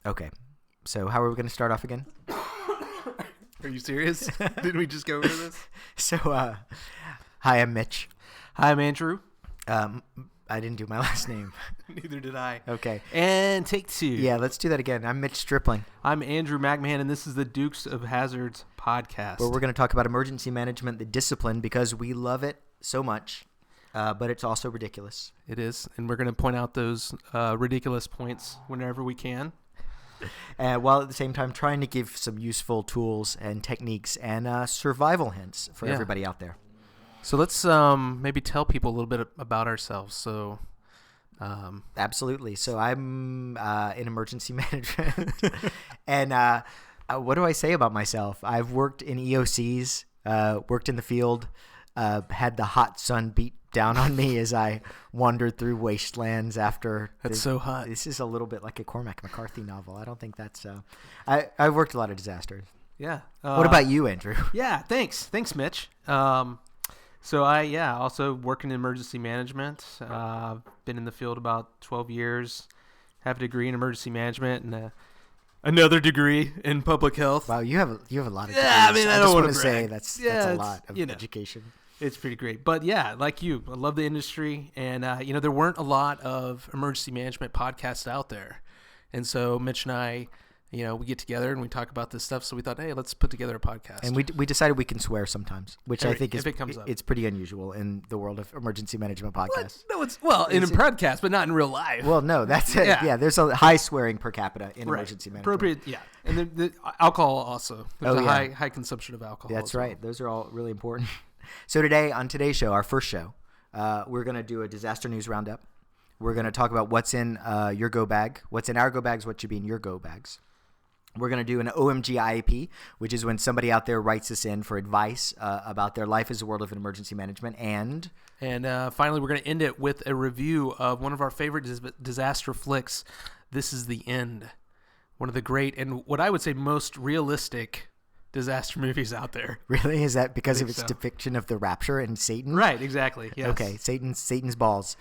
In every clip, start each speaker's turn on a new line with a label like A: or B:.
A: Okay. So how are we going to start off again?
B: Are you serious? Didn't we just go over this?
A: So, hi, I'm Mitch.
B: Hi, I'm Andrew.
A: I didn't do my last name.
B: Neither did I.
A: Okay.
B: And take two.
A: Yeah, let's do that again. I'm Mitch Stripling.
B: I'm Andrew McMahon, and this is the Dukes of Hazzards podcast.
A: Where we're going to talk about emergency management, the discipline, because we love it so much, but it's also ridiculous.
B: It is, and we're going to point out those ridiculous points whenever we can.
A: While at the same time trying to give some useful tools and techniques and survival hints for everybody out there.
B: So let's maybe tell people a little bit about ourselves. So,
A: absolutely. So I'm in emergency management, and what do I say about myself? I've worked in EOCs, worked in the field, had the hot sun beat down on me as I wandered through wastelands after.
B: That's so hot.
A: This is a little bit like a Cormac McCarthy novel. I don't think that's. I've worked a lot of disasters.
B: Yeah.
A: What about you, Andrew?
B: Yeah. Thanks, Mitch. So I also work in emergency management. Been in the field about 12 years. Have a degree in emergency management and another degree in public health.
A: Wow, you have a lot of degrees.
B: Yeah, I mean, I don't want to
A: say that's a lot of education.
B: It's pretty great. But yeah, like you, I love the industry. And, there weren't a lot of emergency management podcasts out there. And so Mitch and I, we get together and we talk about this stuff. So we thought, hey, let's put together a podcast.
A: And we decided we can swear sometimes, which I think
B: it's
A: pretty unusual in the world of emergency management podcasts.
B: No, in a podcast, but not in real life.
A: Well, no, that's it. Yeah, there's a high swearing per capita in emergency management.
B: Appropriate, yeah. And the alcohol also. There's high consumption of alcohol.
A: That's right. Those are all really important. So on today's show, our first show, we're going to do a disaster news roundup. We're going to talk about what's in your go bag, what's in our go bags, what should be in your go bags. We're going to do an OMGIAP, which is when somebody out there writes us in for advice about their life as a world of emergency management. And
B: finally, we're going to end it with a review of one of our favorite disaster flicks, This Is the End. One of the great and what I would say most realistic disaster movies out there.
A: Really? Is that because of its depiction of the rapture and Satan?
B: Right, exactly. Yes.
A: Okay, Satan's balls.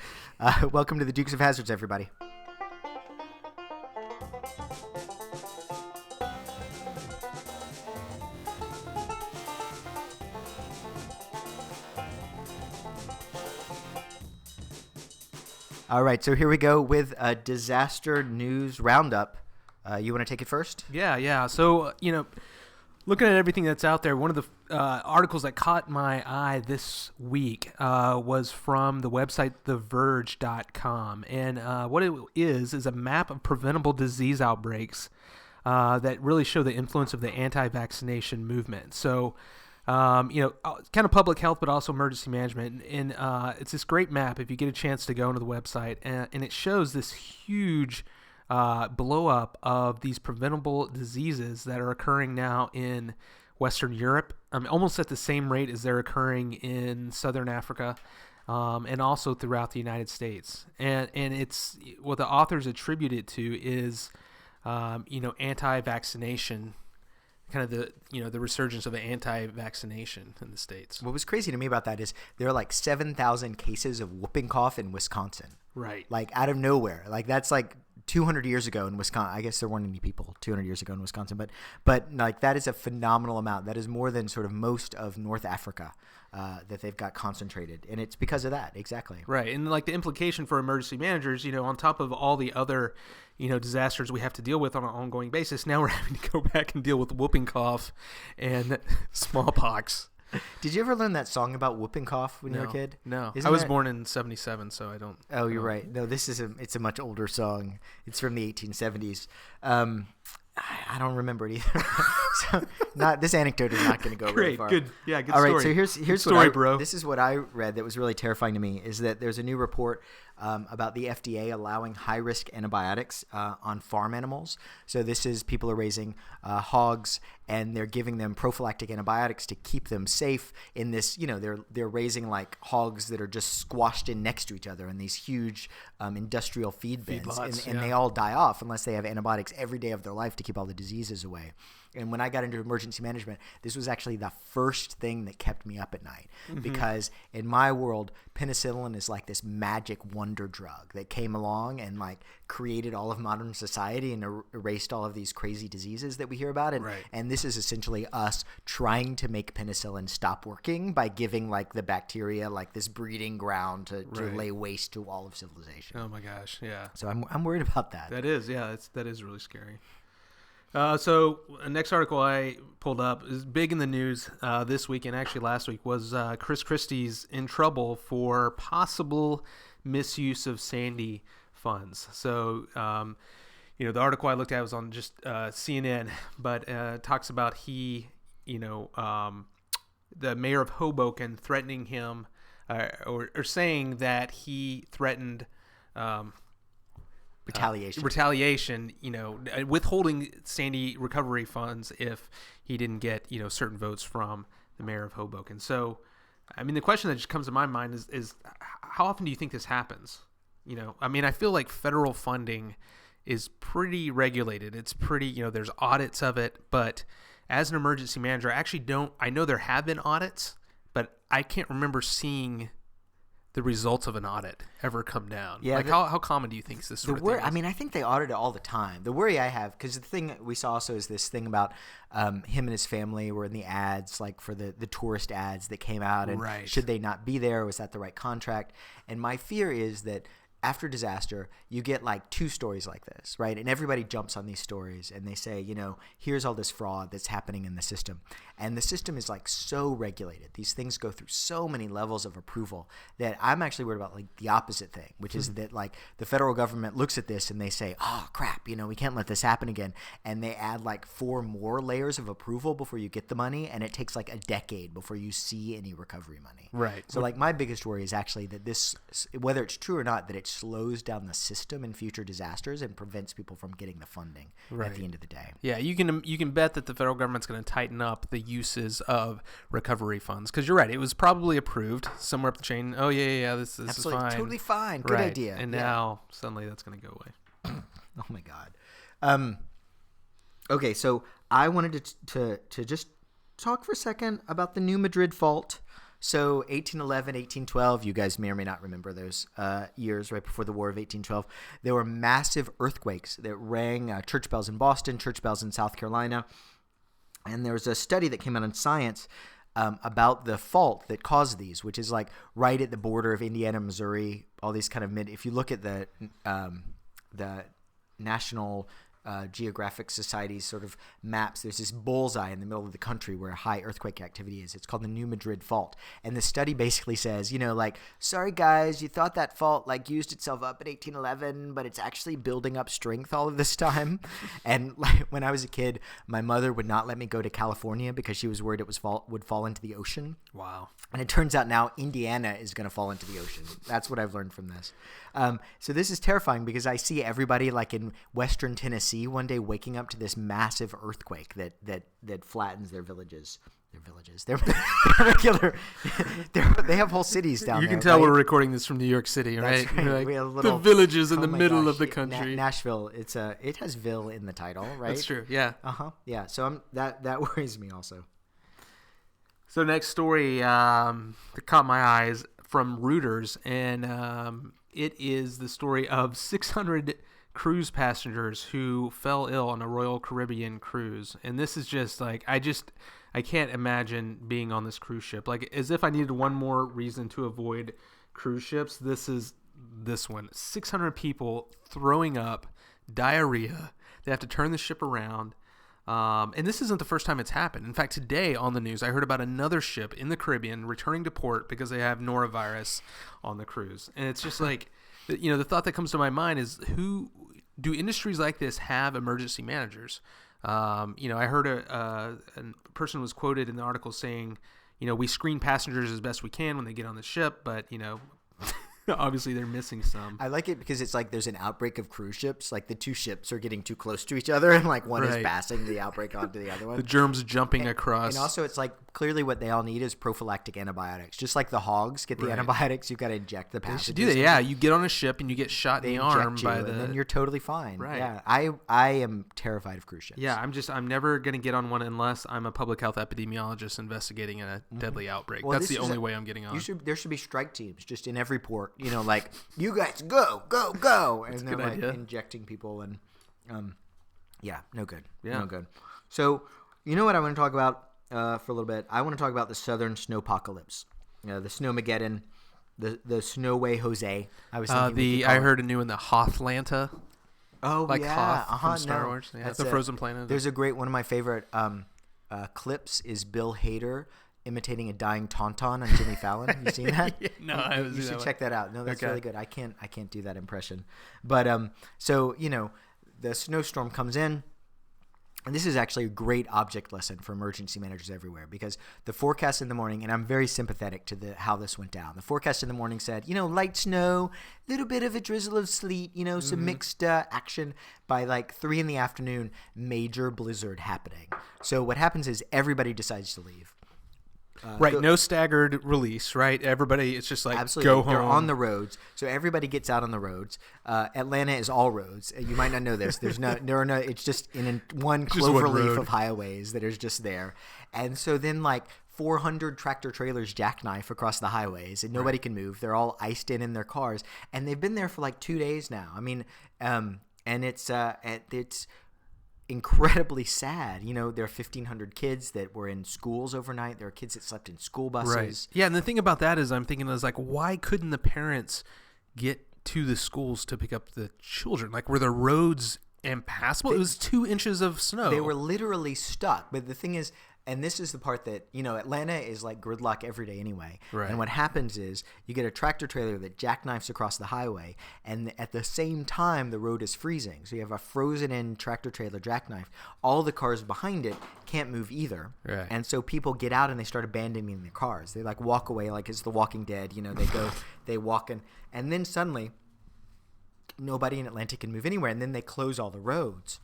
A: Welcome to the Dukes of Hazzards, everybody. All right, so here we go with a disaster news roundup. You want to take it first?
B: Yeah. So, looking at everything that's out there, one of the articles that caught my eye this week was from the website TheVerge.com. And what it is a map of preventable disease outbreaks that really show the influence of the anti-vaccination movement. So, kind of public health, but also emergency management. And it's this great map if you get a chance to go into the website. And it shows this huge blow up of these preventable diseases that are occurring now in Western Europe, almost at the same rate as they're occurring in Southern Africa, and also throughout the United States. And it's what the authors attribute it to is, anti-vaccination, kind of the resurgence of the anti-vaccination in the States.
A: What was crazy to me about that is there are like 7,000 cases of whooping cough in Wisconsin.
B: Right.
A: Like out of nowhere. Like that's like 200 years ago in Wisconsin. I guess there weren't any people 200 years ago in Wisconsin, but like that is a phenomenal amount. That is more than sort of most of North Africa that they've got concentrated, and it's because of that. Exactly.
B: Right, and like the implication for emergency managers, on top of all the other, disasters we have to deal with on an ongoing basis, now we're having to go back and deal with whooping cough and smallpox.
A: Did you ever learn that song about whooping cough when you were a kid?
B: No. I was born in 1977, so I don't.
A: Oh, you're right. No, it's a much older song. It's from the 1870s. I don't remember it either. So this anecdote is not going to go very far.
B: Good. Yeah, good
A: All
B: story.
A: All right, so here's
B: story, bro.
A: This is what I read that was really terrifying to me is that there's a new report about the FDA allowing high-risk antibiotics on farm animals. So this is people are raising hogs and they're giving them prophylactic antibiotics to keep them safe in this, they're raising like hogs that are just squashed in next to each other in these huge industrial feed bins.
B: Feedlots,
A: and they all die off unless they have antibiotics every day of their life to keep all the diseases away. And when I got into emergency management, this was actually the first thing that kept me up at night, because in my world, penicillin is like this magic wonder drug that came along and like created all of modern society and erased all of these crazy diseases that we hear about. And this is essentially us trying to make penicillin stop working by giving like the bacteria like this breeding ground to lay waste to all of civilization.
B: Oh my gosh, yeah.
A: So I'm worried about that.
B: That is, yeah, that is really scary. So next article I pulled up is big in the news this week, and actually last week, was Chris Christie's in trouble for possible misuse of Sandy funds. So, the article I looked at was on just CNN, but talks about the mayor of Hoboken threatening him or saying that he threatened retaliation, withholding Sandy recovery funds if he didn't get, certain votes from the mayor of Hoboken. So, I mean, the question that just comes to my mind is how often do you think this happens? I feel like federal funding is pretty regulated. It's pretty, there's audits of it, but as an emergency manager, I know there have been audits, but I can't remember seeing the results of an audit ever come down. Yeah, how common do you think this sort of thing is?
A: I think they audit it all the time. The worry I have, because the thing we saw also is this thing about him and his family were in the ads, like for the tourist ads that came out, and should they not be there? Was that the right contract? And my fear is that after disaster, you get like two stories like this, right? And everybody jumps on these stories and they say, here's all this fraud that's happening in the system. And the system is like so regulated. These things go through so many levels of approval that I'm actually worried about like the opposite thing, which is that like the federal government looks at this and they say, oh crap, we can't let this happen again. And they add like 4 more layers of approval before you get the money. And it takes like a decade before you see any recovery money.
B: Right.
A: So like my biggest worry is actually that this, whether it's true or not, that it slows down the system in future disasters and prevents people from getting the funding at the end of the day.
B: Yeah, you can bet that the federal government's going to tighten up the uses of recovery funds, because you're right, it was probably approved somewhere up the chain. Oh yeah, this is fine,
A: totally fine, good idea.
B: And now suddenly that's going to go away.
A: Oh my God. Okay, so I wanted to just talk for a second about the New Madrid fault. So 1811, 1812, you guys may or may not remember those years right before the War of 1812. There were massive earthquakes that rang church bells in Boston, church bells in South Carolina. And there was a study that came out in Science about the fault that caused these, which is like right at the border of Indiana, Missouri, all these kind of if you look at the National Geographic Society's sort of maps, there's this bullseye in the middle of the country where high earthquake activity is. It's called the New Madrid Fault. And the study basically says, sorry guys, you thought that fault like used itself up in 1811, but it's actually building up strength all of this time. And like when I was a kid, my mother would not let me go to California because she was worried it would fall into the ocean.
B: Wow.
A: And it turns out now Indiana is going to fall into the ocean. That's what I've learned from this. So this is terrifying because I see everybody like in Western Tennessee one day waking up to this massive earthquake that flattens their villages. They're regular. They have whole cities down there.
B: You can tell we're recording this from New York City, right?
A: That's right.
B: Like, the villages in the middle of the country.
A: Nashville. It has "ville" in the title, right?
B: That's true. Yeah.
A: Yeah. So that worries me also.
B: So next story that caught my eyes from Reuters, and it is the story of 600 cruise passengers who fell ill on a Royal Caribbean cruise. And this is just like, I can't imagine being on this cruise ship. Like, as if I needed one more reason to avoid cruise ships, this is this one. 600 people throwing up, diarrhea. They have to turn the ship around. And this isn't the first time it's happened. In fact, today on the news, I heard about another ship in the Caribbean returning to port because they have norovirus on the cruise. And it's just like, the thought that comes to my mind is, who do industries like this have emergency managers? I heard a person was quoted in the article saying, we screen passengers as best we can when they get on the ship, but, Obviously, they're missing some.
A: I like it because it's like there's an outbreak of cruise ships. Like the two ships are getting too close to each other, and like one is passing the outbreak onto the other one.
B: The germs jumping across.
A: And also, it's like clearly what they all need is prophylactic antibiotics. Just like the hogs get the antibiotics, you've got to inject the passages.
B: They should do that. Yeah, you get on a ship and you get shot in the arm by the.
A: And then you're totally fine.
B: Right.
A: Yeah, I am terrified of cruise ships.
B: Yeah, I'm never gonna get on one unless I'm a public health epidemiologist investigating a deadly outbreak.
A: Well,
B: that's the only way I'm getting on.
A: There should be strike teams just in every port. You know, like you guys go, and they're like injecting people and, yeah, no good. Yeah, no good. So, you know what I want to talk about for a little bit? I want to talk about the southern snowpocalypse, the Snowmageddon, the Snowway Jose. I was thinking
B: I heard a new one, the Hothlanta.
A: Oh,
B: like
A: yeah.
B: Hoth from Star Wars. Yeah, the frozen planet.
A: There's a great one of my favorite clips is Bill Hader imitating a dying Tauntaun on Jimmy Fallon. You seen that?
B: No, I haven't seen that.
A: You should check that out. No, that's really good. I can't do that impression. But so the snowstorm comes in, and this is actually a great object lesson for emergency managers everywhere, because the forecast in the morning, and I'm very sympathetic to how this went down. The forecast in the morning said, light snow, little bit of a drizzle of sleet, some mixed action. By like 3 p.m, major blizzard happening. So what happens is everybody decides to leave.
B: Right, no staggered release, right? Everybody, it's just like
A: absolutely.
B: Go home.
A: They're on the roads, so everybody gets out on the roads. Atlanta is all roads. You might not know this. There are no. It's just in one cloverleaf of highways that is just there, and so then like 400 tractor trailers jackknife across the highways, and nobody can move. They're all iced in their cars, and they've been there for like 2 days now. I mean, and it's incredibly sad. There are 1,500 kids that were in schools overnight. There are kids that slept in school buses.
B: Right. Yeah, and the thing about that is I'm thinking is like, why couldn't the parents get to the schools to pick up the children? Like, were the roads impassable? It was 2 inches of snow.
A: They were literally stuck. But the thing is, and this is the part that, Atlanta is like gridlock every day anyway.
B: Right.
A: And what happens is you get a tractor trailer that jackknifes across the highway, and at the same time, the road is freezing. So you have a frozen-in tractor trailer jackknife. All the cars behind it can't move either.
B: Right.
A: And so people get out and they start abandoning their cars. They like walk away like it's The Walking Dead. They walk in. And then suddenly, nobody in Atlanta can move anywhere. And then they close all the roads.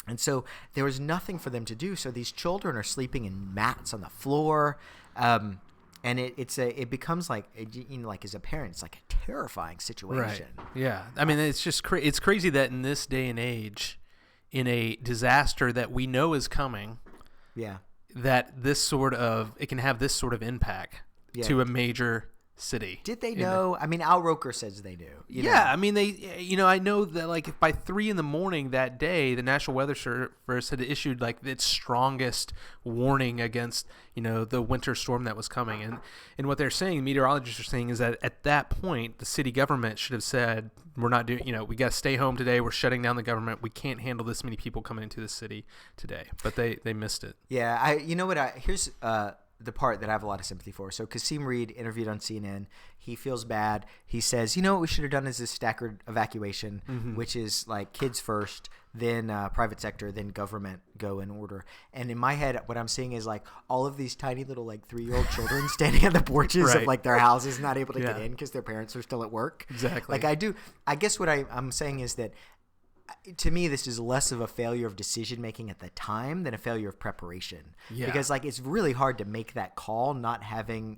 A: And so there was nothing for them to do. So these children are sleeping in mats on the floor, and it becomes like like as a parent, it's like a terrifying situation.
B: Right. Yeah. I mean, it's just it's crazy that in this day and age, in a disaster that we know is coming, that it can have this sort of impact to a major city.
A: Did they know? I mean, Al Roker says they knew.
B: I mean, I know that like by 3 a.m. that day, the National Weather Service had issued like its strongest warning against, the winter storm that was coming. And what they're saying, meteorologists are saying, is that at that point, the city government should have said, we're not doing, we got to stay home today. We're shutting down the government. We can't handle this many people coming into the city today. But they missed it.
A: Yeah. Here's the part that I have a lot of sympathy for. So Kasim Reed interviewed on CNN. He feels bad. He says, what we should have done is this staggered evacuation, which is like kids first, then private sector, then government go in order. And in my head, what I'm seeing is like all of these tiny little like 3-year-old children standing at the porches of like their houses, not able to get in because their parents are still at work.
B: Exactly.
A: Like I guess what I'm saying is that to me, this is less of a failure of decision making at the time than a failure of preparation. Yeah. Because like it's really hard to make that call, not having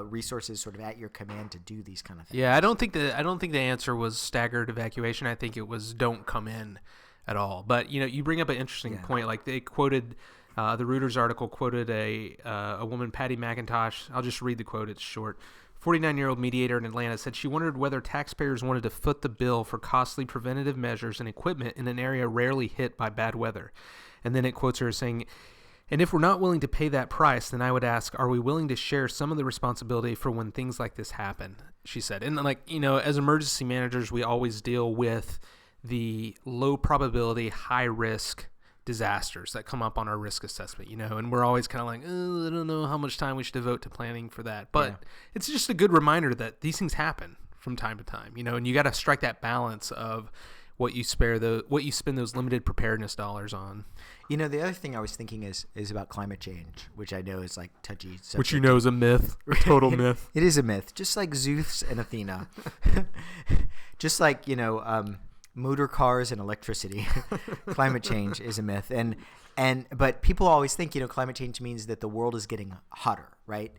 A: resources sort of at your command to do these kind of things.
B: Yeah, I don't think the answer was staggered evacuation. I think it was don't come in at all. But you bring up an interesting point. Like they quoted the Reuters article quoted a woman, Patty McIntosh. I'll just read the quote. It's short. 49-year-old mediator in Atlanta said she wondered whether taxpayers wanted to foot the bill for costly preventative measures and equipment in an area rarely hit by bad weather. And then it quotes her as saying, and if we're not willing to pay that price, then I would ask, are we willing to share some of the responsibility for when things like this happen? She said. And as emergency managers, we always deal with the low probability, high risk disasters that come up on our risk assessment, and we're always kind of like, I don't know how much time we should devote to planning for that. But it's just a good reminder that these things happen from time to time, and you got to strike that balance of what you spend those limited preparedness dollars on.
A: The other thing I was thinking is about climate change, which I know is like touchy subject.
B: Which is a myth, a total myth.
A: It is a myth, just like Zeus and Athena. Just like, motor cars and electricity. Climate change is a myth. But people always think, climate change means that the world is getting hotter, right?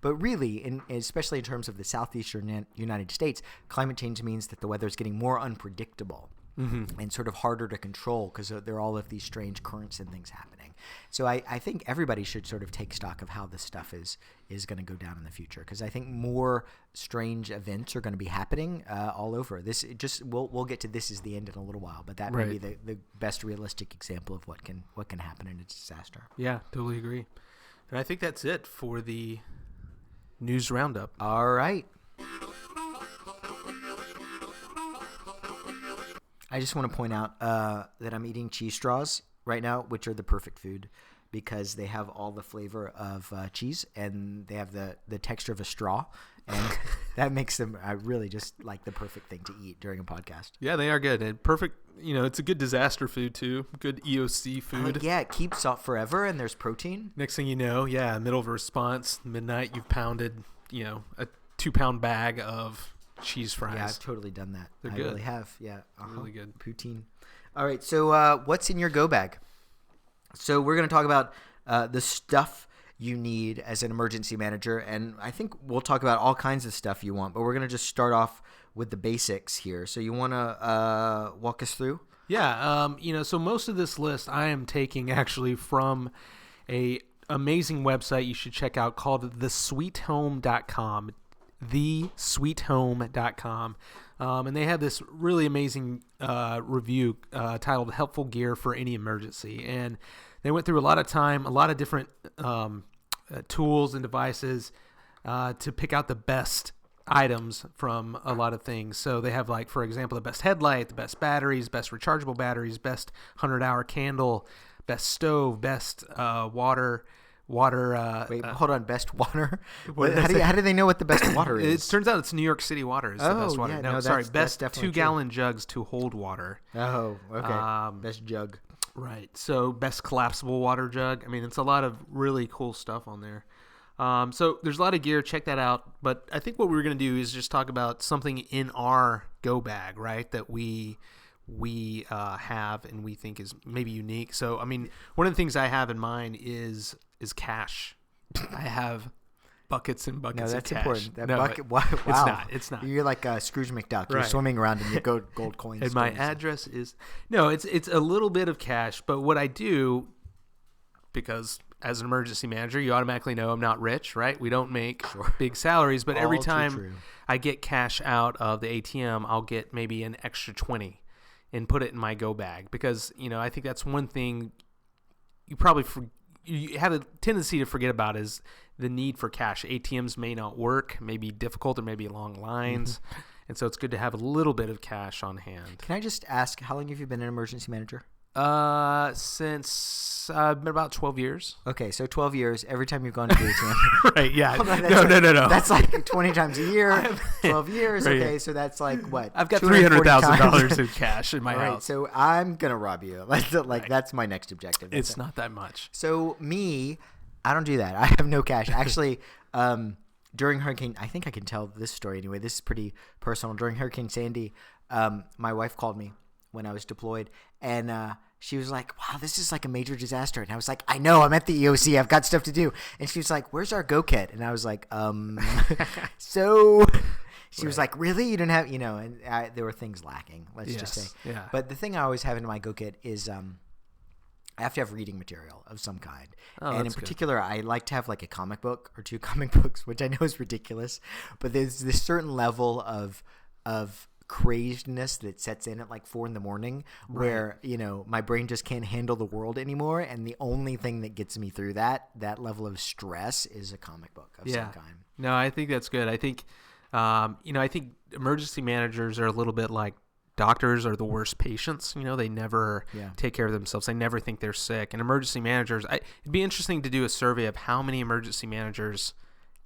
A: But really, especially in terms of the southeastern United States, climate change means that the weather is getting more unpredictable. Mm-hmm. And sort of harder to control because there are all of these strange currents and things happening. So I think everybody should sort of take stock of how this stuff is going to go down in the future, because I think more strange events are going to be happening all over. We'll get to this is the end in a little while, but that may be the best realistic example of what can happen in a disaster.
B: Yeah, totally agree. And I think that's it for the news roundup.
A: All right. I just want to point out that I'm eating cheese straws right now, which are the perfect food because they have all the flavor of cheese and they have the texture of a straw, and that makes them really just like the perfect thing to eat during a podcast.
B: Yeah, they are good and perfect. It's a good disaster food too. Good EOC food.
A: Yeah, it keeps up forever and there's protein.
B: Next thing you know, middle of a response, midnight, you've pounded, a 2-pound bag of cheese fries.
A: Yeah, I've totally done that.
B: They're
A: I
B: good.
A: really have. Yeah,
B: really good.
A: Poutine. All right, so what's in your go bag? So we're going to talk about the stuff you need as an emergency manager, and I think we'll talk about all kinds of stuff you want, but we're going to just start off with the basics here. So you want to walk us through?
B: Yeah, so most of this list I am taking actually from a amazing website you should check out called thesweethome.com. thesweethome.com. And they have this really amazing review titled Helpful Gear for Any Emergency. And they went through a lot of time, a lot of different tools and devices to pick out the best items from a lot of things. So they have, like, for example, the best headlight, the best batteries, best rechargeable batteries, best 100-hour candle, best stove, best water.
A: Wait, hold on. Best water? How do they know what the best water is?
B: It turns out it's New York City water is the best water.
A: Yeah,
B: no, sorry.
A: That's
B: Best 2-gallon jugs to hold water.
A: Oh, okay. Best jug.
B: Right. So best collapsible water jug. I mean, it's a lot of really cool stuff on there. So there's a lot of gear. Check that out. But I think what we're going to do is just talk about something in our go bag, right, that we have and we think is maybe unique. So, I mean, one of the things I have in mind is cash. I have buckets and buckets of cash.
A: No, that's important. That
B: no,
A: bucket, wow.
B: It's not.
A: You're like Scrooge McDuck. You're swimming around in your gold coins.
B: And my address is it's a little bit of cash, but what I do, because as an emergency manager, you automatically know I'm not rich, right? We don't make big salaries, but every time I get cash out of the ATM, I'll get maybe an extra 20 and put it in my go bag, because I think that's one thing you probably you have a tendency to forget about is the need for cash. ATMs may not work, may be difficult, or maybe long lines. Mm-hmm. And so it's good to have a little bit of cash on hand.
A: Can I just ask, how long have you been an emergency manager?
B: Since about 12 years.
A: Okay, so 12 years, every time you've gone to the ATM.
B: Right, yeah.
A: No. That's like 20 times a year, 12 years. Right, okay, so that's like what?
B: I've got $300,000 in cash in my house.
A: Right, so I'm going to rob you. That's my next objective.
B: It's not that much.
A: So me, I don't do that. I have no cash. Actually, during Hurricane, I think I can tell this story anyway. This is pretty personal. During Hurricane Sandy, my wife called me when I was deployed, and she was like, wow, this is like a major disaster. And I was like, I know, I'm at the EOC, I've got stuff to do. And she was like, where's our go kit? And I was like, so she was like, really? You don't have, and there were things lacking, let's just say.
B: Yeah.
A: But the thing I always have in my go kit is I have to have reading material of some kind. And in particular, I like to have like a comic book or 2 comic books, which I know is ridiculous. But there's this certain level of crazedness that sets in at like 4 a.m. where, my brain just can't handle the world anymore. And the only thing that gets me through that level of stress is a comic book of some kind.
B: No, I think that's good. I think, I think emergency managers are a little bit like doctors are the worst patients. They never take care of themselves. They never think they're sick. And emergency managers, it'd be interesting to do a survey of how many emergency managers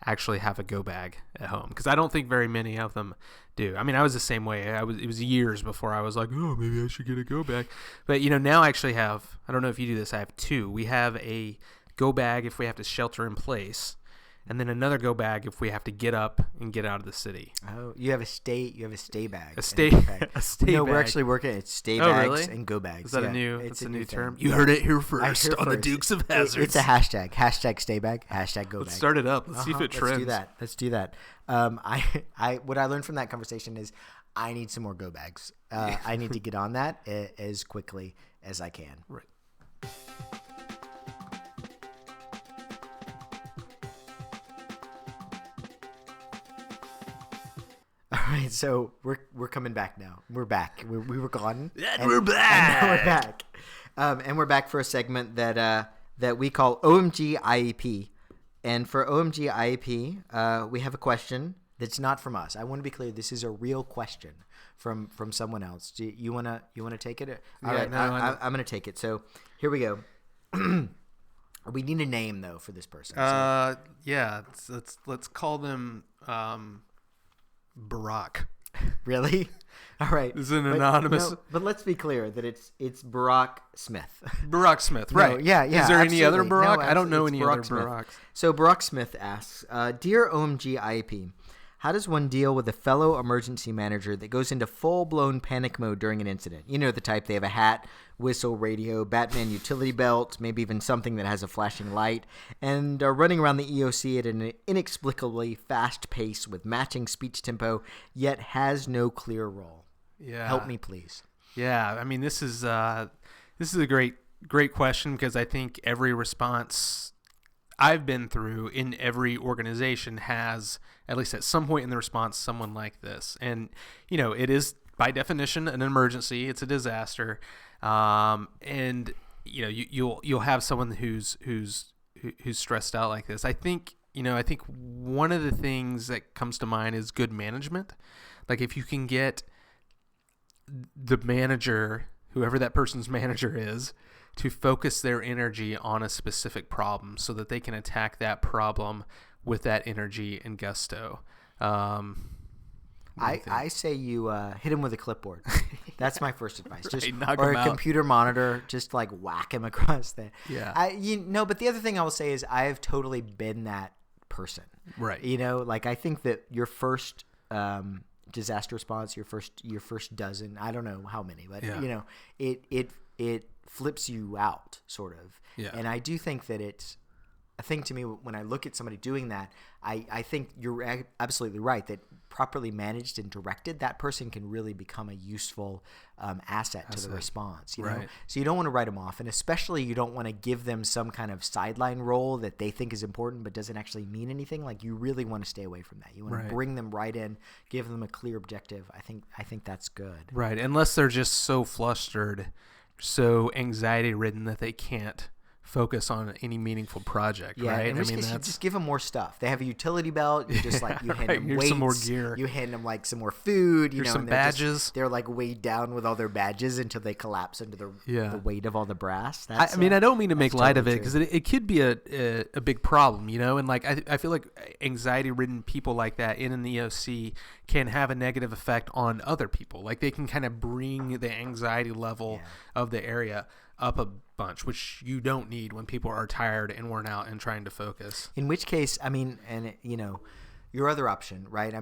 B: actually have a go bag at home, because I don't think very many of them do. I mean, I was the same way. It was years before I was like, oh, maybe I should get a go bag. But now I actually have, I don't know if you do this, I have two. We have a go bag if we have to shelter in place, and then another go bag if we have to get up and get out of the city.
A: Oh, you have a stay bag.
B: A stay bag.
A: We're actually working at stay bags and go bags.
B: Is that a new term?
A: You
B: heard it here first on the Dukes of Hazzard.
A: It's a hashtag. Hashtag stay bag. Hashtag go bag.
B: Let's start it up. Let's see if it trends.
A: Let's do that. What I learned from that conversation is I need some more go bags. I need to get on that as quickly as I can.
B: Right.
A: All right, so we're coming back now. We're back. We were gone.
B: And we're back.
A: And now we're back. And we're back for a segment that we call OMGIAP. And for OMGIAP, we have a question that's not from us. I want to be clear. This is a real question from someone else. Do you wanna take it? All right, I'm gonna take it. So here we go. We need a name though for this person.
B: Yeah. Let's call them Barack.
A: Really? All right.
B: Is it anonymous?
A: But let's be clear that it's Barack Smith.
B: Barack Smith, right?
A: No, yeah.
B: Is there any other Barack?
A: No,
B: I don't know any
A: Barack
B: other
A: Smith.
B: Baracks.
A: So Barack Smith asks, Dear OMG IAP, how does one deal with a fellow emergency manager that goes into full-blown panic mode during an incident? You know the type. They have a hat, whistle, radio, Batman utility belt, maybe even something that has a flashing light, and are running around the EOC at an inexplicably fast pace with matching speech tempo, yet has no clear role.
B: Yeah.
A: Help me, please.
B: Yeah, I mean, this is a great question, because I think every response I've been through in every organization has, at least at some point in the response, someone like this. And, it is by definition an emergency. It's a disaster. And, you'll have someone who's stressed out like this. I think one of the things that comes to mind is good management. Like if you can get the manager, whoever that person's manager is, to focus their energy on a specific problem so that they can attack that problem with that energy and gusto.
A: I say you hit him with a clipboard. That's my first advice. Just
B: knock
A: or
B: him
A: a
B: out.
A: computer monitor, just like whack him across there.
B: Yeah.
A: But the other thing I will say is I have totally been that person.
B: Right.
A: Like I think that your first disaster response, your first dozen, I don't know how many, but
B: Yeah.
A: It flips you out sort of.
B: Yeah.
A: And I do think that it's a thing to me when I look at somebody doing that, I think you're absolutely right that properly managed and directed, that person can really become a useful asset to the response.
B: Right.
A: So you don't want to write them off, and especially you don't want to give them some kind of sideline role that they think is important but doesn't actually mean anything. Like you really want to stay away from that. You want to bring them right in, give them a clear objective. I think that's good.
B: Right, unless they're just so flustered, so anxiety ridden that they can't focus on any meaningful project, right?
A: In which case you just give them more stuff. They have a utility belt. You just you hand them
B: Here's
A: weights.
B: some more gear.
A: You hand them some more food.
B: Here's some
A: and
B: badges.
A: They're weighed down with all their badges until they collapse under the weight of all the brass.
B: I don't mean to make light of it, because it could be a big problem, and I feel like anxiety-ridden people like that in an EOC can have a negative effect on other people. Like they can kind of bring the anxiety level of the area up a bunch, which you don't need when people are tired and worn out and trying to focus.
A: In which case, your other option, right?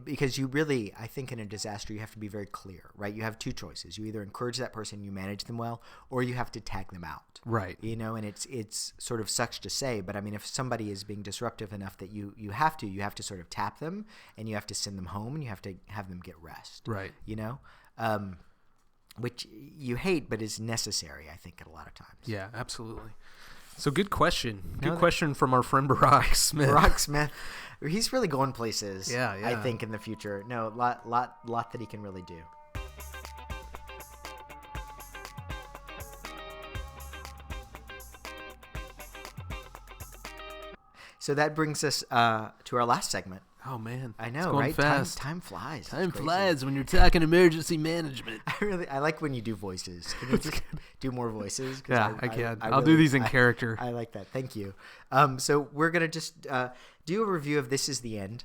A: Because you really, I think in a disaster, you have to be very clear, right? You have two choices. You either encourage that person, you manage them well, or you have to tag them out.
B: Right.
A: And it's sort of sucks to say, but if somebody is being disruptive enough that you have to sort of tap them, and you have to send them home, and you have to have them get rest.
B: Right.
A: Which you hate, but is necessary, I think, at a lot of times.
B: Yeah, absolutely. So good question. Good question from our friend Barack Smith.
A: Barack Smith. He's really going places,
B: yeah.
A: I think, in the future. No, lot that he can really do. So that brings us to our last segment
B: Oh man,
A: I know,
B: it's going
A: right?
B: fast.
A: Time flies.
B: Time
A: It's crazy.
B: flies when you're talking emergency management.
A: I like when you do voices. Can you just do more voices? 'Cause
B: Yeah, I can. I'll
A: really-
B: do these in character.
A: I like that. Thank you. So we're gonna just do a review of This Is the End,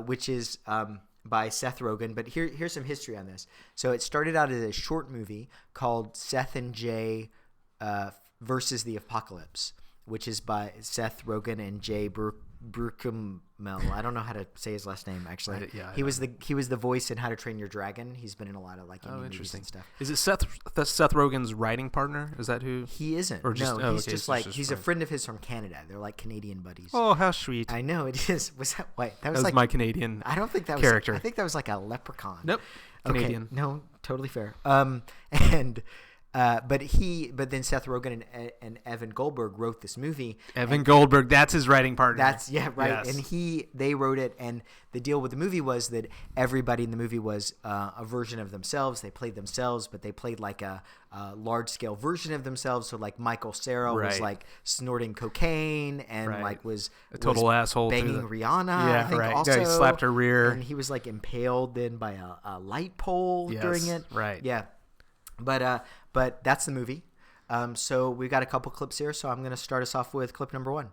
A: which is by Seth Rogen. But here's some history on this. So it started out as a short movie called Seth and Jay versus the Apocalypse, which is by Seth Rogen and Jay Bruckheimer. I don't know how to say his last name actually. He was the voice in How to Train Your Dragon. He's been in a lot of like indie movies and stuff.
B: Is it Seth Rogen's writing partner? Is that who?
A: He isn't.
B: Or just-
A: no,
B: oh,
A: he's
B: okay,
A: just
B: so
A: like
B: it's just
A: he's a
B: friends.
A: friend of his from Canada. They're like Canadian buddies.
B: Oh, how sweet.
A: I know it is. Was that wait? That
B: That was
A: like
B: my Canadian
A: I don't think that
B: character.
A: was. I think that was like a leprechaun.
B: Nope.
A: Okay,
B: Canadian.
A: no, totally fair. But then Seth Rogen and Evan Goldberg wrote this movie.
B: Evan Goldberg, that's his writing partner.
A: That's right.
B: Yes.
A: And they wrote it, and the deal with the movie was that everybody in the movie was a version of themselves. They played themselves, but they played like a large scale version of themselves. So like Michael Cera was
B: Right.
A: like snorting cocaine and
B: Right.
A: like was
B: A total
A: was
B: asshole to
A: banging
B: the-
A: Rihanna.
B: Yeah,
A: I think
B: right.
A: Also,
B: Yeah, he slapped her rear.
A: and he was like impaled then by a light pole
B: Yes,
A: during it.
B: right.
A: Yeah, but that's the movie. So we've got a couple clips here. So I'm going to start us off with clip number 1.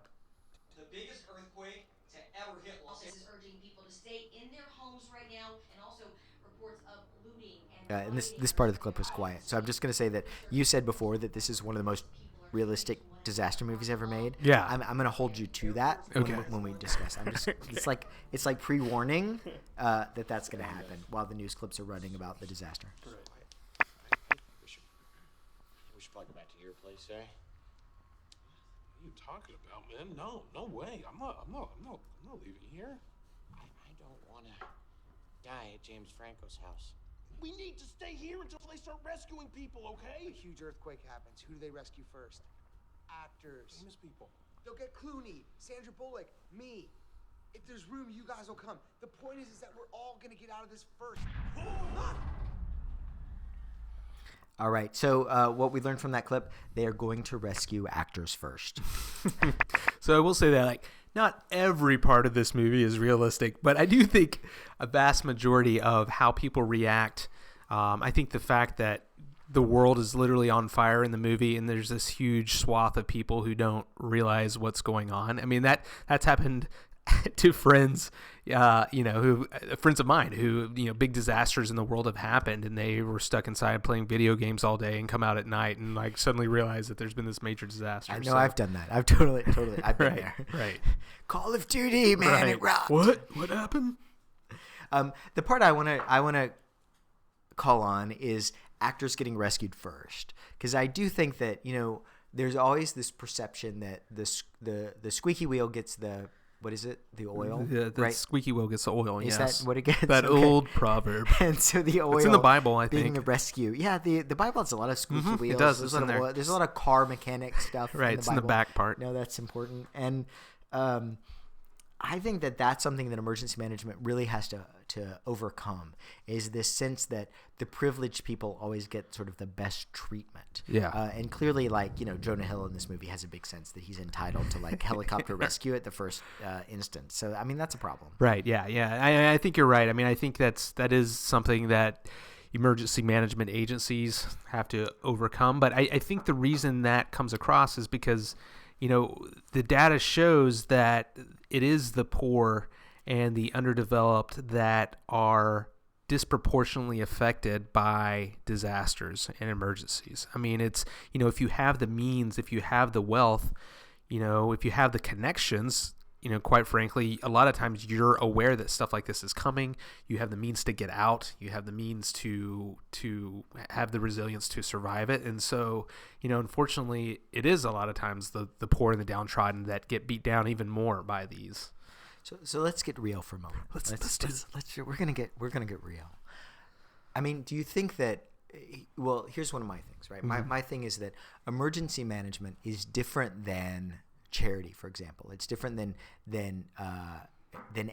C: The biggest earthquake to ever hit Los Angeles.
D: Is urging people to stay in their homes right now, and also reports of looting and
A: And this part of the clip was quiet. So I'm just going to say that you said before that this is one of the most realistic disaster movies ever made.
B: Yeah.
A: I'm going to hold you to that
B: Okay.
A: when we discuss. I'm just it's like pre-warning that's going to happen while the news clips are running about the disaster.
C: We should probably go back to your place, eh?
E: What are you talking about, man? No way. I'm not leaving here.
C: I don't want to die at James Franco's house.
E: We need to stay here until they start rescuing people, okay?
F: A huge earthquake happens. Who do they rescue first? Actors.
E: Famous people.
F: They'll get Clooney, Sandra Bullock, me. If there's room, you guys will come. The point is that we're all gonna get out of this first.
A: All right. So what we learned from that clip, they are going to rescue actors first.
B: So I will say that like not every part of this movie is realistic, but I do think a vast majority of how people react. I think the fact that the world is literally on fire in the movie, and there's this huge swath of people who don't realize what's going on. I mean that's happened to friends, who friends of mine who big disasters in the world have happened, and they were stuck inside playing video games all day and come out at night and like suddenly realize that there's been this major disaster.
A: I know I've done that. I've totally I've been there.
B: Right.
A: Call of Duty, man,
B: Right.
A: it rocks.
B: What happened?
A: The part I wanna call on is actors getting rescued first, because I do think that there's always this perception that the squeaky wheel gets the what is it? The oil,
B: Yeah, the
A: right?
B: squeaky wheel gets the oil.
A: Is
B: Yes.
A: that what it gets?
B: That
A: Okay.
B: old proverb.
A: And so the oil
B: It's in the Bible, I
A: being
B: think.
A: a rescue. Yeah, the Bible has a lot of squeaky
B: Mhm, it
A: wheels.
B: does.
A: There's
B: It's
A: a
B: in
A: lot of
B: there.
A: oil. There's a lot of car mechanic stuff.
B: Right, it's in the
A: Bible.
B: back part.
A: No, that's important. And I think that that's something that emergency management really has to overcome, is this sense that the privileged people always get sort of the best treatment.
B: Yeah.
A: And clearly, like, Jonah Hill in this movie has a big sense that he's entitled to like helicopter rescue at the first instance. So, I mean, that's a problem.
B: Right. Yeah. I think you're right. I mean, I think that is something that emergency management agencies have to overcome. But I think the reason that comes across is because, the data shows that it is the poor and the underdeveloped that are disproportionately affected by disasters and emergencies. I mean, it's, if you have the means, if you have the wealth, if you have the connections, quite frankly, a lot of times you're aware that stuff like this is coming. You have the means to get out. You have the means to have the resilience to survive it. And so, unfortunately, it is a lot of times the poor and the downtrodden that get beat down even more by these.
A: So let's get real for a moment. We're gonna get real. I mean, do you think that? Well, here's one of my things, right?
B: Mm-hmm.
A: My thing is that emergency management is different than charity, for example. It's different than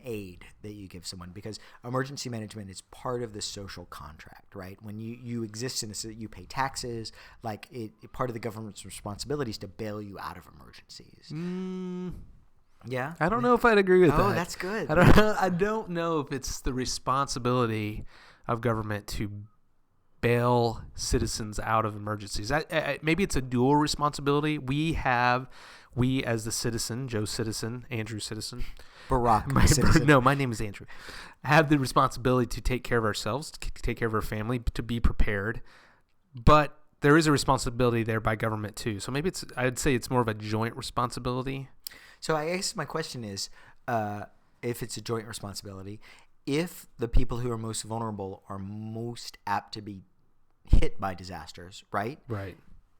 A: aid that you give someone, because emergency management is part of the social contract, right? When you exist in this, you pay taxes. Like part of the government's responsibility is to bail you out of emergencies. Yeah.
B: I don't know if I'd agree with that.
A: Oh, that's good.
B: I don't know if it's the responsibility of government to bail citizens out of emergencies. Maybe it's a dual responsibility. We as the citizen, Joe Citizen, Andrew Citizen,
A: Barack Citizen.
B: No, my name is Andrew. Have the responsibility to take care of ourselves, to take care of our family, to be prepared. But there is a responsibility there by government too. So maybe I'd say it's more of a joint responsibility.
A: So I guess my question is, if it's a joint responsibility, if the people who are most vulnerable are most apt to be hit by disasters, right?
B: Right.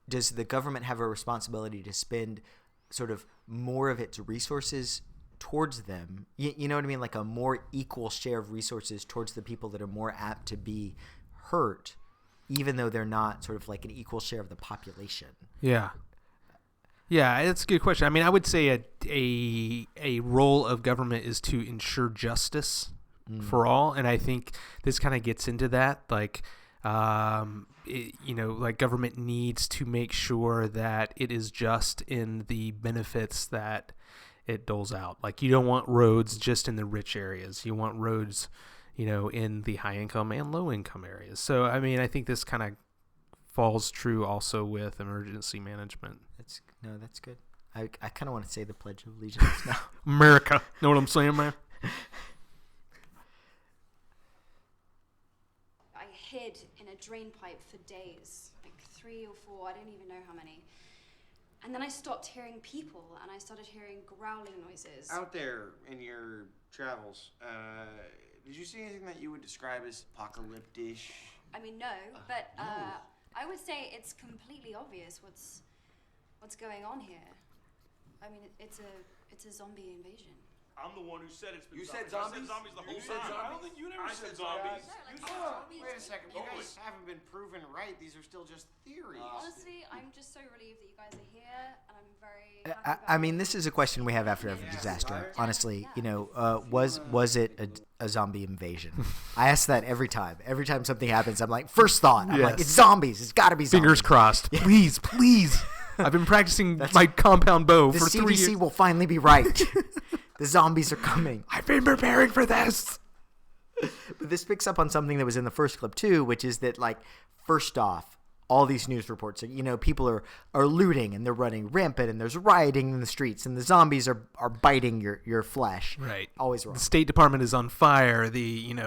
A: Does the government have a responsibility to spend sort of more of its resources towards them? You know what I mean? Like a more equal share of resources towards the people that are more apt to be hurt, even though they're not sort of like an equal share of the population.
B: Yeah. Yeah, it's a good question. I mean, I would say a role of government is to ensure justice for all, and I think this kind of gets into that. Like, like government needs to make sure that it is just in the benefits that it doles out. Like, you don't want roads just in the rich areas. You want roads, in the high income and low income areas. So, I mean, I think this kind of falls true also with emergency management.
A: That's good. I kind of want to say the Pledge of Allegiance now.
B: America. Know what I'm saying, man?
G: I hid in a drain pipe for days, like 3 or 4, I don't even know how many. And then I stopped hearing people, and I started hearing growling noises.
C: Out there in your travels, did you see anything that you would describe as apocalyptic?
G: I mean, no, but I would say it's completely obvious what's going on here. I mean, it's a zombie invasion.
H: I'm the one who said it's been
C: You
H: zombies.
C: said zombies?
H: I said zombies the whole
C: You said
H: time. I
C: zombies?
H: don't think you never
C: I
H: said
C: said
H: zombies.
C: Wait a second. You guys haven't been proven right. These are still just theories.
G: Honestly, I'm just so relieved that you guys are here, and I'm very happy about
A: I mean, this is a question we have after every disaster. Honestly, was it a zombie invasion? I ask that every time. Every time something happens, I'm like, first thought. I'm like, it's zombies. It's got to be zombies.
B: Fingers crossed. Yeah. Please. I've been practicing my compound bow for 3 years.
A: The CDC will finally be right. The zombies are coming.
B: I've been preparing for this.
A: But this picks up on something that was in the first clip too, which is that, like, first off, all these news reports are, people are looting and they're running rampant and there's rioting in the streets and the zombies are biting your flesh.
B: Right.
A: Always wrong.
B: The State Department is on fire.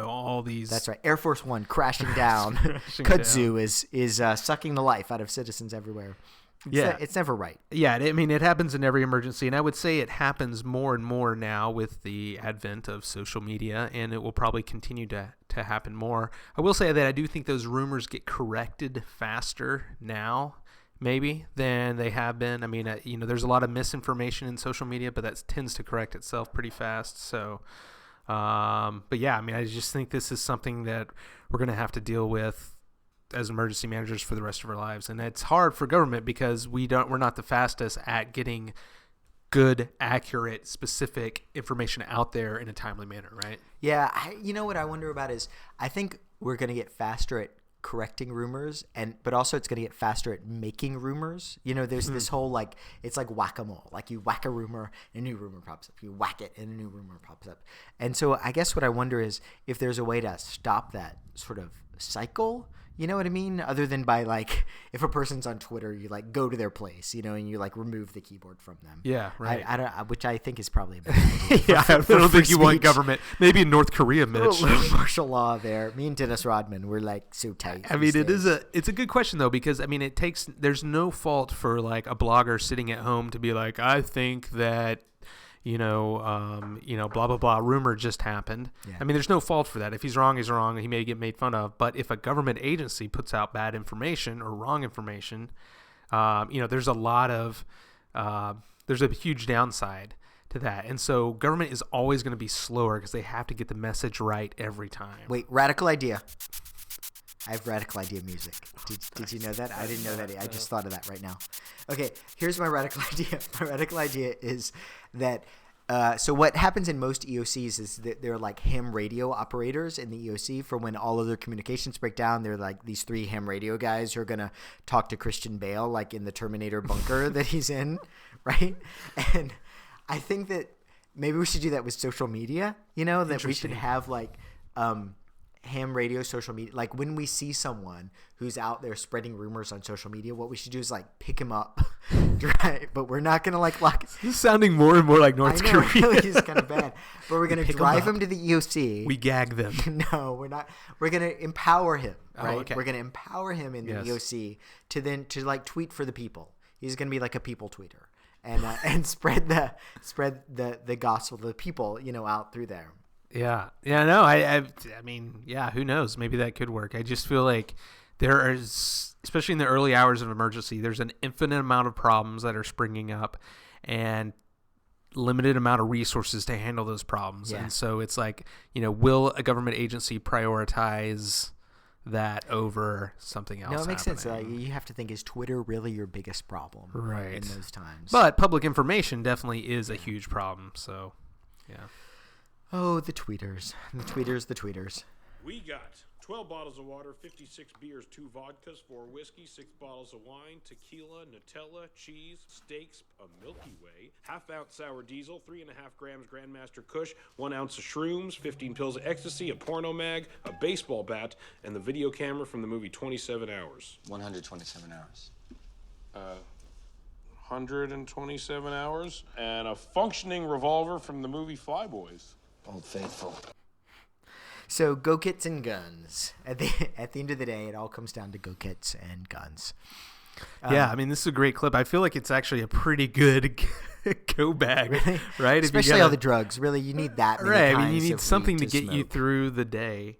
B: All these.
A: That's right. Air Force One crashing down. Kudzu is sucking the life out of citizens everywhere. It's never right.
B: Yeah, I mean, it happens in every emergency, and I would say it happens more and more now with the advent of social media, and it will probably continue to happen more. I will say that I do think those rumors get corrected faster now, maybe, than they have been. I mean, there's a lot of misinformation in social media, but that tends to correct itself pretty fast. So, but yeah, I mean, I just think this is something that we're going to have to deal with as emergency managers for the rest of our lives. And it's hard for government because we're not the fastest at getting good, accurate, specific information out there in a timely manner, right?
A: Yeah. What I wonder about is I think we're going to get faster at correcting rumors, but also it's going to get faster at making rumors. There's this whole, it's like whack-a-mole. Like, you whack a rumor, a new rumor pops up. You whack it, and a new rumor pops up. And so I guess what I wonder is if there's a way to stop that sort of cycle. You know what I mean? Other than by, if a person's on Twitter, you go to their place, and you remove the keyboard from them.
B: Yeah, right.
A: I don't, which I think is probably a bad idea.
B: I don't think you want government. Maybe in North Korea, Mitch.
A: A little martial law there. Me and Dennis Rodman, we're so tight.
B: I mean, it's a good question though, because I mean, there's no fault for a blogger sitting at home to be like, I think that. Blah, blah, blah, rumor just happened. Yeah. I mean, there's no fault for that. If he's wrong, he's wrong. He may get made fun of. But if a government agency puts out bad information or wrong information, there's there's a huge downside to that. And so government is always going to be slower because they have to get the message right every time.
A: Wait, radical idea. I have radical idea music. Did you know that? I didn't know that. I just thought of that right now. Okay, here's my radical idea. My radical idea is that so what happens in most EOCs is that they're like ham radio operators in the EOC for when all of their communications break down. They're like these 3 ham radio guys who are going to talk to Christian Bale in the Terminator bunker that he's in, right? And I think that maybe we should do that with social media. That we should have like ham radio, social media. Like when we see someone who's out there spreading rumors on social media, what we should do is like pick him up, right? But we're not gonna like lock.
B: This is sounding more and more like North Korea.
A: It really is kind of bad. But we're gonna drive him to the EOC.
B: We gag them.
A: No, we're not. We're gonna empower him, right?
B: Oh, okay.
A: We're gonna empower him in the EOC to like tweet for the people. He's gonna be like a people tweeter and spread the gospel to the people, out through there.
B: Yeah. No, I mean, yeah. Who knows? Maybe that could work. I just feel like there is, especially in the early hours of emergency, there's an infinite amount of problems that are springing up, and limited amount of resources to handle those problems.
A: Yeah.
B: And so it's like, will a government agency prioritize that over something else?
A: No, it makes sense. You have to think, is Twitter really your biggest problem
B: right
A: in those times?
B: But public information definitely is a huge problem. So, yeah.
A: Oh, the tweeters. The tweeters.
H: We got 12 bottles of water, 56 beers, 2 vodkas, 4 whiskey, 6 bottles of wine, tequila, Nutella, cheese, steaks, a Milky Way, half-ounce sour diesel, 3.5 grams Grandmaster Kush, 1 ounce of shrooms, 15 pills of ecstasy, a porno mag, a baseball bat, and the video camera from the movie 27 Hours.
F: 127 hours.
H: 127 hours, and a functioning revolver from the movie Flyboys.
F: Old Faithful.
A: So go kits and guns. At the end of the day, it all comes down to go kits and guns.
B: Yeah, I mean, this is a great clip. I feel like it's actually a pretty good go bag,
A: really?
B: Right?
A: Especially all the drugs. Really, you need that many
B: right.
A: kinds
B: I mean, you need
A: of
B: something
A: weed
B: to get you
A: smoke.
B: through the day.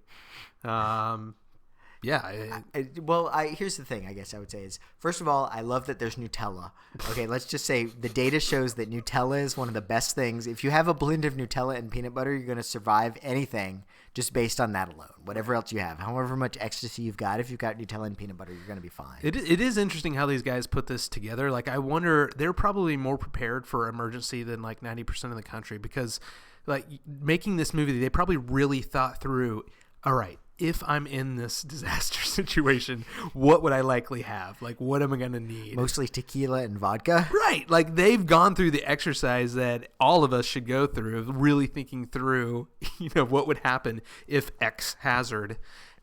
B: Yeah.
A: Here's the thing, I guess I would say is, first of all, I love that there's Nutella. Okay, let's just say the data shows that Nutella is one of the best things. If you have a blend of Nutella and peanut butter, you're going to survive anything just based on that alone. Whatever else you have, however much ecstasy you've got, if you've got Nutella and peanut butter, you're going to be fine.
B: It is interesting how these guys put this together. Like, I wonder, they're probably more prepared for emergency than like 90% of the country, because like making this movie, they probably really thought through, all right, if I'm in this disaster situation, what would I likely have? Like, what am I going to need?
A: Mostly tequila and vodka.
B: Right. Like, they've gone through the exercise that all of us should go through, really thinking through, what would happen if X hazard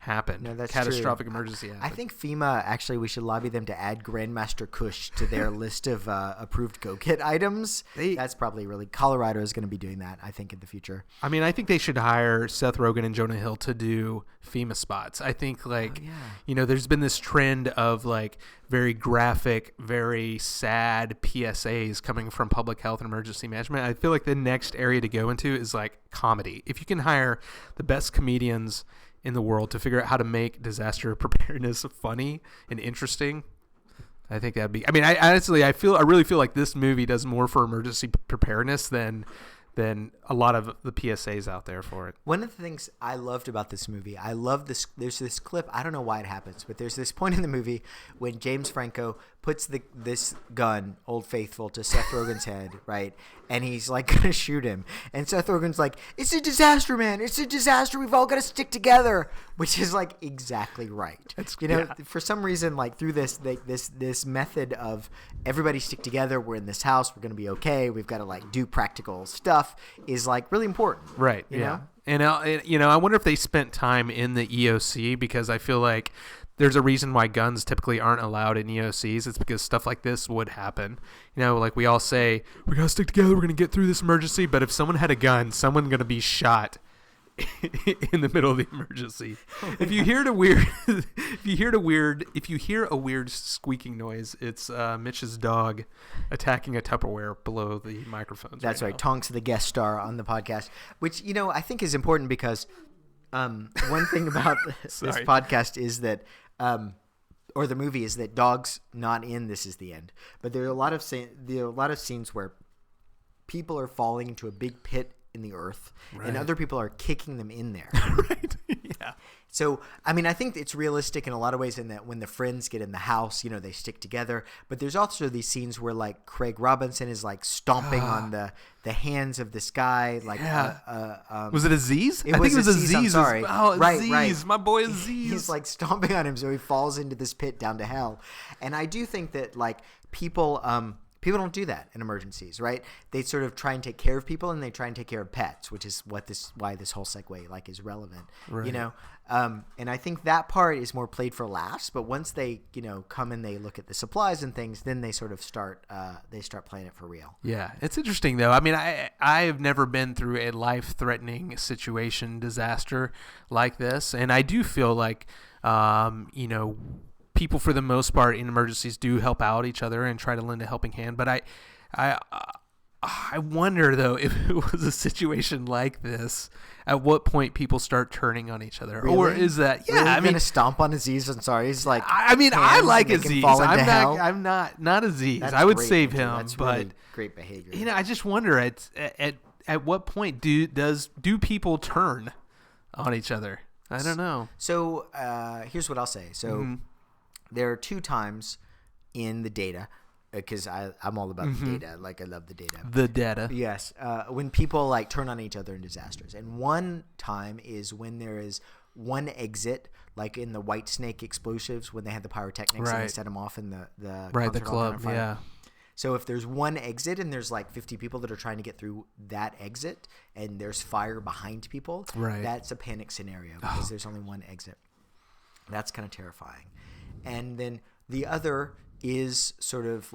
B: happened.
A: No, that's
B: catastrophic
A: true.
B: emergency happened.
A: I think FEMA, actually, we should lobby them to add Grandmaster Kush to their list of approved Go Kit items. That's probably really, Colorado is going to be doing that, I think, in the future.
B: I mean, I think they should hire Seth Rogen and Jonah Hill to do FEMA spots. I think, there's been this trend of like very graphic, very sad PSAs coming from public health and emergency management. I feel like the next area to go into is like comedy. If you can hire the best comedians in the world to figure out how to make disaster preparedness funny and interesting, I think that'd be. I mean, I really feel like this movie does more for emergency preparedness than a lot of the PSAs out there for it.
A: One of the things I loved about this movie, I love this. There's this clip. I don't know why it happens, but there's this point in the movie when James Franco puts this gun, Old Faithful, to Seth Rogen's head, right? And he's like gonna shoot him, and Seth Rogen's like, "It's a disaster, man! It's a disaster. We've all got to stick together," which is like exactly right. For some reason, like through this method of everybody stick together. We're in this house. We're gonna be okay. We've got to like do practical stuff. Is like really important,
B: right?
A: You know?
B: And I wonder if they spent time in the EOC, because I feel like there's a reason why guns typically aren't allowed in EOCs. It's because stuff like this would happen. Like we all say, we gotta stick together. We're gonna get through this emergency. But if someone had a gun, someone's gonna be shot in the middle of the emergency. If you hear a weird squeaking noise, it's Mitch's dog attacking a Tupperware below the microphones.
A: That's right. Tonks, the guest star on the podcast, which I think is important, because one thing about this podcast is that or the movie is that dogs not in This Is the End, but there are a lot of scenes where people are falling into a big pit in the earth, and other people are kicking them in there.
B: Right. Yeah.
A: So, I mean, I think it's realistic in a lot of ways in that when the friends get in the house, they stick together. But there's also these scenes where, like, Craig Robinson is, like, stomping on the hands of this guy. Like,
B: was it Aziz?
A: I think it was Aziz. I'm sorry.
B: Aziz.
A: Right.
B: My boy Aziz.
A: He's, like, stomping on him, so he falls into this pit down to hell. And I do think that, like, people People don't do that in emergencies, right? They sort of try and take care of people, and they try and take care of pets, which is why this whole segue is relevant,
B: Right.
A: And I think that part is more played for laughs. But once they come and they look at the supplies and things, then they sort of start playing it for real.
B: Yeah, it's interesting though. I mean, I have never been through a life-threatening situation, disaster like this, and I do feel like people for the most part in emergencies do help out each other and try to lend a helping hand. But I wonder though, if it was a situation like this, at what point people start turning on each other,
A: Really?
B: or is that
A: Really?
B: I mean,
A: gonna stomp on Aziz Ansari's
B: I like
A: hands and make him
B: Aziz.
A: fall into hell?
B: I'm not Aziz.
A: That's
B: I would
A: great,
B: save
A: Andrew.
B: him,
A: That's
B: but
A: really great behavior.
B: I just wonder at what point do people turn on each other? I don't know.
A: So here's what I'll say. So
B: Mm-hmm.
A: there are 2 times in the data, because I'm all about the data. I love the data.
B: The data.
A: Yes, when people turn on each other in disasters, and one time is when there is one exit, like in the White Snake explosives when they had the pyrotechnics and they
B: Right.
A: set them off in the
B: Right, the
A: concert hall on
B: club.
A: fire.
B: Yeah.
A: So if there's one exit and there's 50 people that are trying to get through that exit, and there's fire behind people,
B: Right.
A: that's a panic scenario because there's only one exit. That's kind of terrifying. And then the other is sort of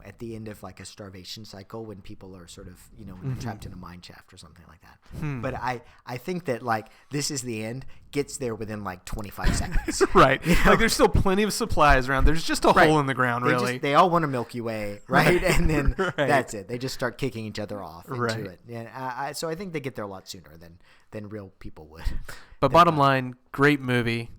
A: at the end of a starvation cycle when people are sort of, when they're trapped in a mine shaft or something like that. But I think that this is the end gets there within 25 seconds.
B: Right. There's still plenty of supplies around. There's just a hole in the ground, really.
A: They all want a Milky Way, right? And then
B: Right.
A: that's it. They just start kicking each other off into
B: Right.
A: it. And so I think they get there a lot sooner than real people would.
B: But bottom line, great movie.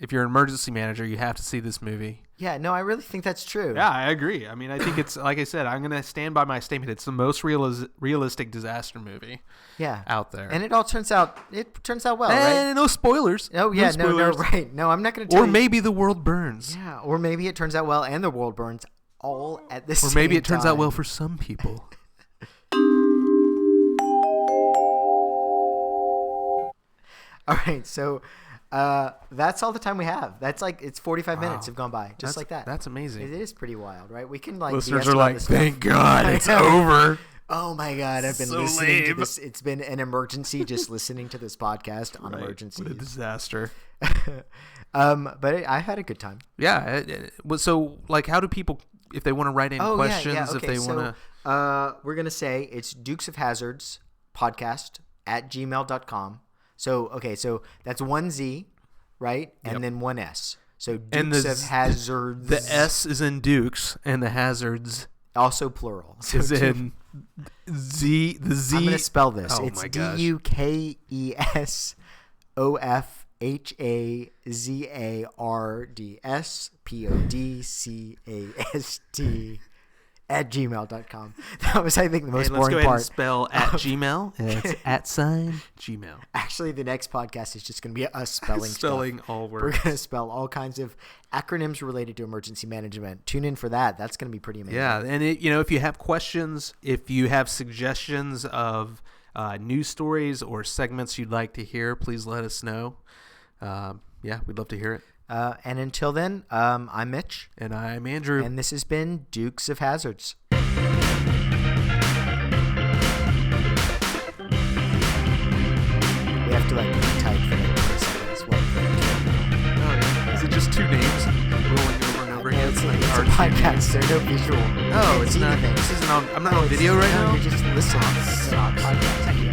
B: If you're an emergency manager, you have to see this movie.
A: Yeah, no, I really think that's true.
B: Yeah, I agree. I mean, I think it's, like I said, I'm going to stand by my statement. It's the most realistic disaster movie out there.
A: And it all turns out well,
B: and
A: right?
B: no spoilers.
A: Oh yeah, no,
B: spoilers.
A: right. No, I'm not going to tell
B: Or
A: you.
B: maybe the world burns.
A: Yeah, or maybe it turns out well and the world burns all at the same time.
B: Or maybe it turns out well for some people.
A: All right, so that's all the time we have. That's it's 45 minutes have gone by, just like that.
B: That's amazing.
A: It is pretty wild, right? We can
B: Listeners
A: BS
B: are
A: about
B: like,
A: this stuff.
B: thank God it's over.
A: Oh my God, I've been
B: So
A: listening to
B: lame.
A: this. It's been an emergency just listening to this podcast on emergencies.
B: What a disaster.
A: But I had a good time.
B: Yeah. So, how do people, if they want to write in questions, if
A: okay,
B: they want
A: to. We're going to say it's Dukes of Hazzards podcast @gmail.com. So that's 1 Z, right? And then 1 S. So Dukes of Hazzards.
B: The S is in Dukes, and the Hazards
A: also plural. So
B: is in Z. The Z.
A: I'm going to spell this.
B: Oh
A: It's
B: my gosh.
A: DUKESOFHAZARDS @gmail.com. That was, I think, the most
B: Let's
A: boring
B: go ahead
A: part.
B: and spell at Gmail. It's @Gmail.
A: Actually, the next podcast is just going to be us spelling
B: Spelling
A: stuff.
B: all
A: We're
B: words.
A: going to spell all kinds of acronyms related to emergency management. Tune in for that. That's going to be pretty amazing.
B: Yeah, and if you have questions, if you have suggestions of news stories or segments you'd like to hear, please let us know. We'd love to hear it.
A: And until then, I'm Mitch.
B: And I'm Andrew.
A: And this has been Dukes of Hazzards. We have to type for 20 seconds.
B: Is it just 2 names rolling over and over again?
A: It's a podcast. There's no visual.
B: Oh, it's not. This isn't on. I'm not on video right now.
A: You're just listening. It's a podcast.